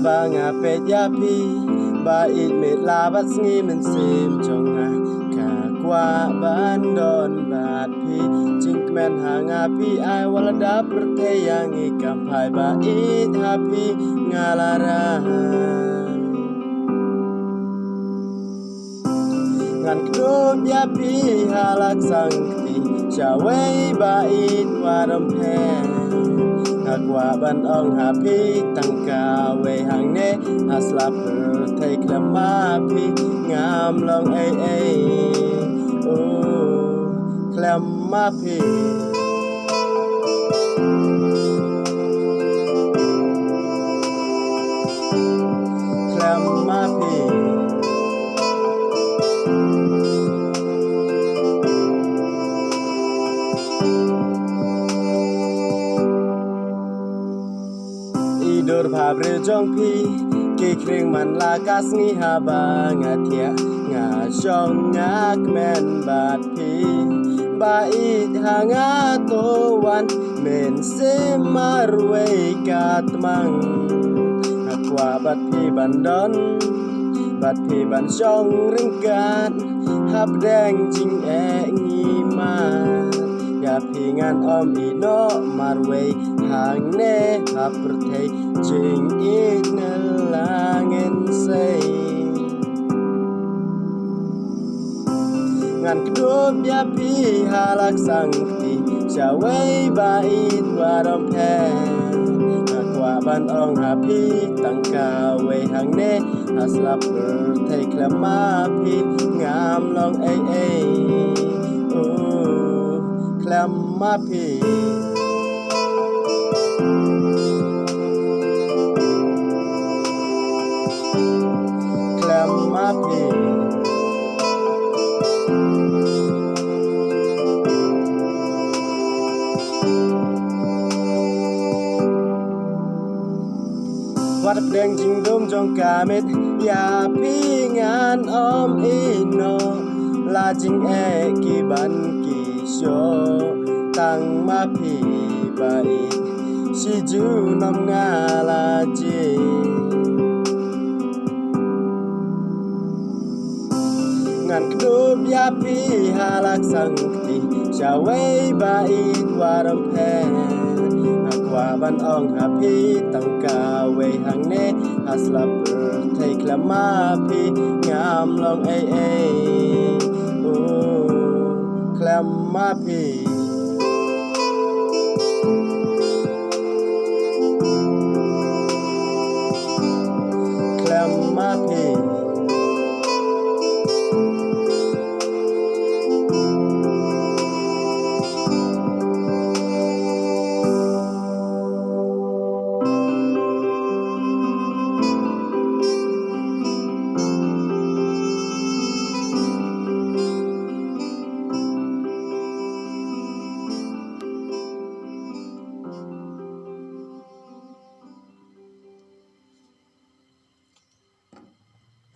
ba ngapet ya pi ba it met la bat sngi men sim jonga ka kwa ban don bat pi jing men hanga pi ai wala da perte yang ikam pai ba it happy ngalara ngan kdop ya pi halak sangti chawei ba it waram phe qua ban ong happy tăng ca về hàng nê aslap thầy klama pi ngam long ai o klama pi klama pi Dur phabre jong pi ke kring man la kas ngi ha ba nga thia nga jong nga kmen bat pi ba it ha nga to wan men se marwe kat mang kwa bat pi bandon bat pi ban jong ring kat hab deng jing e ngi ma ya pi ngan om i no marwe hang ne hab perthei jing it na langin say ngan kdop ya pi halak sangti chawei ba it waram phe qua ban ong happy tăng ca we hang ne aslap perthei klama pi ngam long ai o klama pi klama pi wat deng jing dom jong kamet ya pi ngan om ino la jing e ki ban ki sho tang ma pi bai si ju nam nga la ji ngan kdop ya pi halak sangti chawei ba it waram phe qua ban ong happy tăng ca we hang ne aslap thei klama pi ngam long ai o klama pi